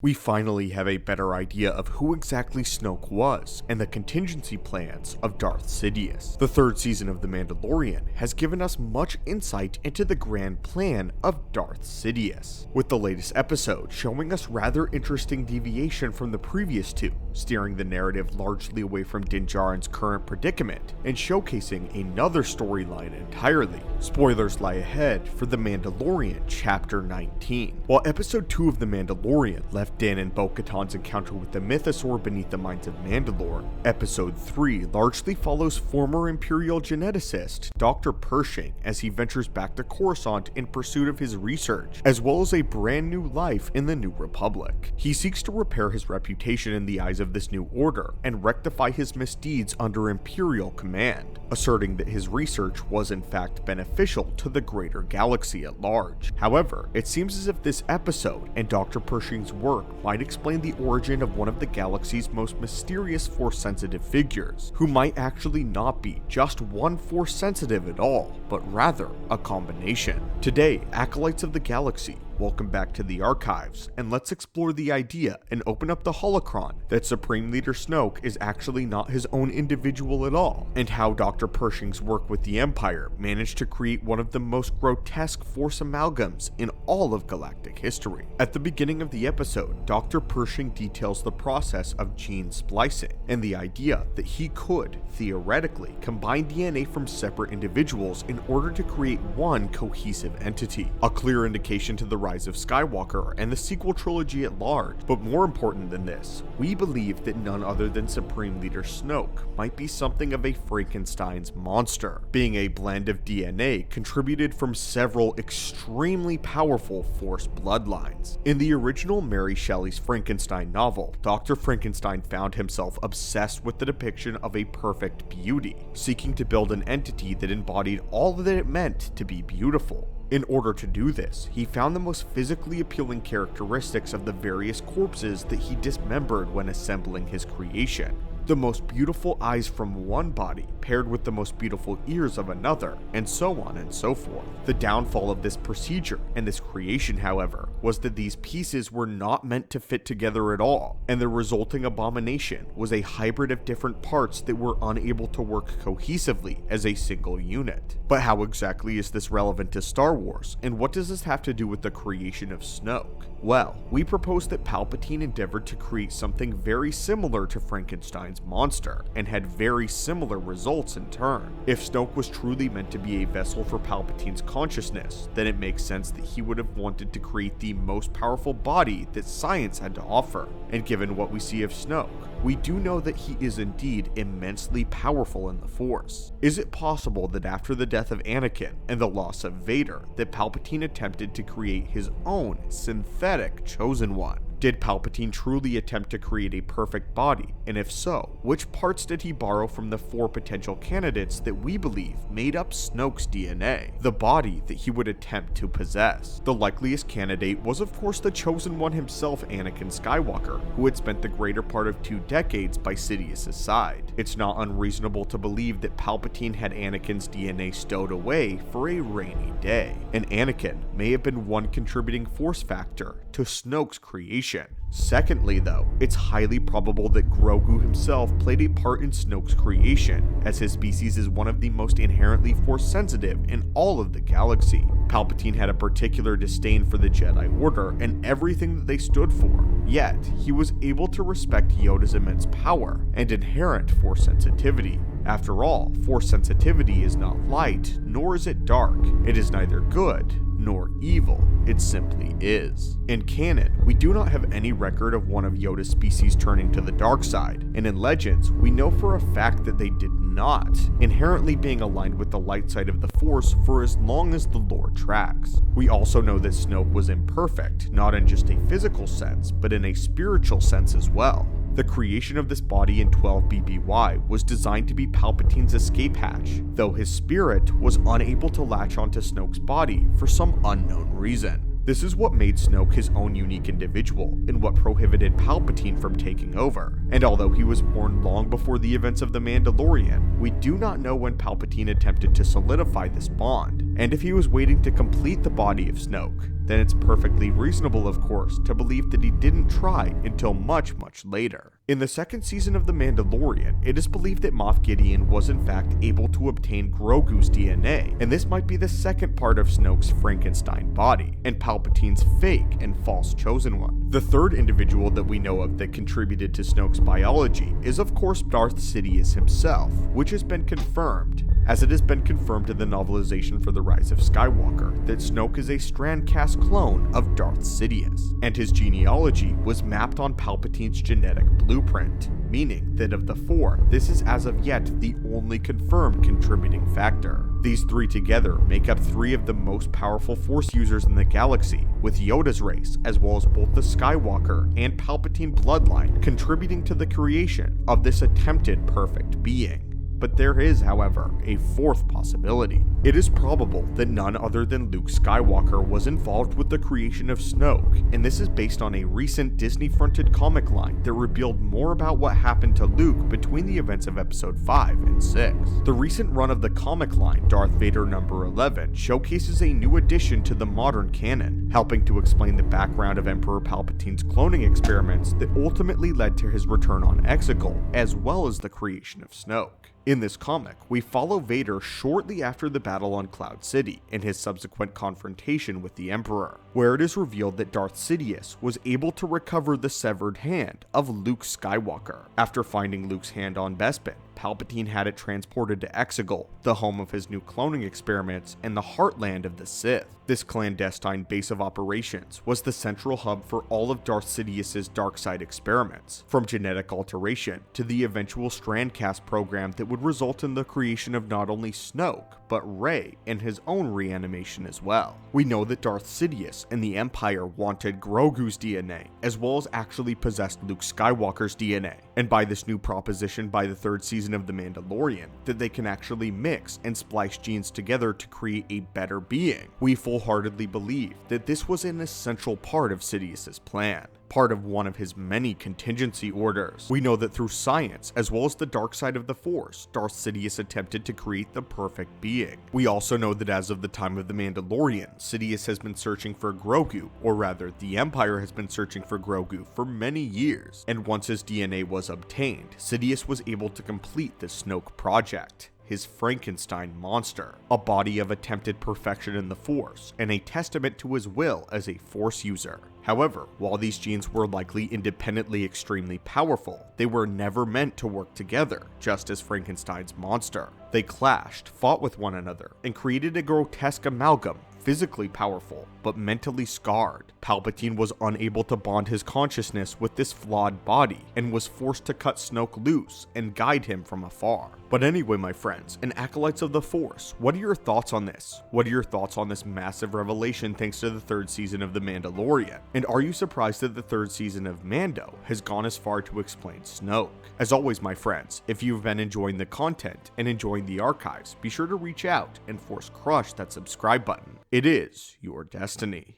We finally have a better idea of who exactly Snoke was and the contingency plans of Darth Sidious. The third season of The Mandalorian has given us much insight into the grand plan of Darth Sidious, with the latest episode showing us rather interesting deviation from the previous two, steering the narrative largely away from Din Djarin's current predicament and showcasing another storyline entirely. Spoilers lie ahead for The Mandalorian Chapter 19. While Episode 2 of The Mandalorian left Din and Bo-Katan's encounter with the mythosaur beneath the mines of Mandalore, Episode 3 largely follows former Imperial geneticist Dr. Pershing as he ventures back to Coruscant in pursuit of his research, as well as a brand new life in the New Republic. He seeks to repair his reputation in the eyes of this new order and rectify his misdeeds under Imperial command, asserting that his research was in fact beneficial to the greater galaxy at large. However, it seems as if this episode and Dr. Pershing's work might explain the origin of one of the galaxy's most mysterious Force-sensitive figures, who might actually not be just one Force-sensitive at all, but rather a combination. Today, Acolytes of the Galaxy, welcome back to the archives, and let's explore the idea and open up the holocron that Supreme Leader Snoke is actually not his own individual at all, and how Dr. Pershing's work with the Empire managed to create one of the most grotesque Force amalgams in all of galactic history. At the beginning of the episode, Dr. Pershing details the process of gene splicing, and the idea that he could, theoretically, combine DNA from separate individuals in order to create one cohesive entity, a clear indication to the rise of Skywalker and the sequel trilogy at large. But more important than this, we believe that none other than Supreme Leader Snoke might be something of a Frankenstein's monster, being a blend of DNA contributed from several extremely powerful Force bloodlines. In the original Mary Shelley's Frankenstein novel, Dr. Frankenstein found himself obsessed with the depiction of a perfect beauty, seeking to build an entity that embodied all that it meant to be beautiful. In order to do this, he found the most physically appealing characteristics of the various corpses that he dismembered when assembling his creation. The most beautiful eyes from one body paired with the most beautiful ears of another, and so on and so forth. The downfall of this procedure and this creation, however, was that these pieces were not meant to fit together at all, and the resulting abomination was a hybrid of different parts that were unable to work cohesively as a single unit. But how exactly is this relevant to Star Wars, and what does this have to do with the creation of Snoke? Well, we propose that Palpatine endeavored to create something very similar to Frankenstein's monster, and had very similar results in turn. If Snoke was truly meant to be a vessel for Palpatine's consciousness, then it makes sense that he would have wanted to create the most powerful body that science had to offer. And given what we see of Snoke, we do know that he is indeed immensely powerful in the Force. Is it possible that after the death of Anakin and the loss of Vader, that Palpatine attempted to create his own synthetic chosen one? Did Palpatine truly attempt to create a perfect body, and if so, which parts did he borrow from the four potential candidates that we believe made up Snoke's DNA, the body that he would attempt to possess? The likeliest candidate was of course the chosen one himself, Anakin Skywalker, who had spent the greater part of 2 decades by Sidious's side. It's not unreasonable to believe that Palpatine had Anakin's DNA stowed away for a rainy day, and Anakin may have been one contributing Force factor to Snoke's creation. Secondly though, it's highly probable that Grogu himself played a part in Snoke's creation, as his species is one of the most inherently Force-sensitive in all of the galaxy. Palpatine had a particular disdain for the Jedi Order and everything that they stood for, yet he was able to respect Yoda's immense power and inherent Force sensitivity. After all, Force sensitivity is not light, nor is it dark. It is neither good nor evil, it simply is. In canon, we do not have any record of one of Yoda's species turning to the dark side, and in Legends, we know for a fact that they did not, inherently being aligned with the light side of the Force for as long as the lore tracks. We also know that Snoke was imperfect, not in just a physical sense, but in a spiritual sense as well. The creation of this body in 12 BBY was designed to be Palpatine's escape hatch, though his spirit was unable to latch onto Snoke's body for some unknown reason. This is what made Snoke his own unique individual, and what prohibited Palpatine from taking over. And although he was born long before the events of The Mandalorian, we do not know when Palpatine attempted to solidify this bond, And if he was waiting to complete the body of Snoke, then it's perfectly reasonable, of course, to believe that he didn't try until much later. In the second season of The Mandalorian, it is believed that Moff Gideon was in fact able to obtain Grogu's DNA, and this might be the second part of Snoke's Frankenstein body, and Palpatine's fake and false chosen one. The third individual that we know of that contributed to Snoke's biology is of course Darth Sidious himself, which has been confirmed, as it has been confirmed in the novelization for The Rise of Skywalker, that Snoke is a Strandcast clone of Darth Sidious, and his genealogy was mapped on Palpatine's genetic blueprint, meaning that of the four, this is as of yet the only confirmed contributing factor. These three together make up three of the most powerful Force users in the galaxy, with Yoda's race, as well as both the Skywalker and Palpatine bloodline contributing to the creation of this attempted perfect being. But there is, however, a fourth possibility. It is probable that none other than Luke Skywalker was involved with the creation of Snoke, and this is based on a recent Disney-fronted comic line that revealed more about what happened to Luke between the events of Episode 5 and 6. The recent run of the comic line, Darth Vader number 11, showcases a new addition to the modern canon, helping to explain the background of Emperor Palpatine's cloning experiments that ultimately led to his return on Exegol, as well as the creation of Snoke. In this comic, we follow Vader shortly after the battle on Cloud City and his subsequent confrontation with the Emperor, where it is revealed that Darth Sidious was able to recover the severed hand of Luke Skywalker. After finding Luke's hand on Bespin, Palpatine had it transported to Exegol, the home of his new cloning experiments and the heartland of the Sith. This clandestine base of operations was the central hub for all of Darth Sidious's darkside experiments, from genetic alteration to the eventual Strandcast program that would result in the creation of not only Snoke, but Rey and his own reanimation as well. We know that Darth Sidious and the Empire wanted Grogu's DNA, as well as actually possessed Luke Skywalker's DNA, and by this new proposition by the third season of The Mandalorian, that they can actually mix and splice genes together to create a better being, we full-heartedly believe that this was an essential part of Sidious's plan, part of one of his many contingency orders. We know that through science, as well as the dark side of the Force, Darth Sidious attempted to create the perfect being. We also know that as of the time of The Mandalorian, Sidious has been searching for Grogu, or rather, the Empire has been searching for Grogu for many years, and once his DNA was obtained, Sidious was able to complete the Snoke project, his Frankenstein monster, a body of attempted perfection in the Force, and a testament to his will as a Force user. However, while these genes were likely independently extremely powerful, they were never meant to work together, just as Frankenstein's monster. They clashed, fought with one another, and created a grotesque amalgam, physically powerful, but mentally scarred. Palpatine was unable to bond his consciousness with this flawed body, and was forced to cut Snoke loose and guide him from afar. But anyway, my friends and acolytes of the Force, what are your thoughts on this? What are your thoughts on this massive revelation thanks to the third season of The Mandalorian? And are you surprised that the third season of Mando has gone as far to explain Snoke? As always, my friends, if you've been enjoying the content and enjoying the archives, be sure to reach out and Force crush that subscribe button. It is your destiny.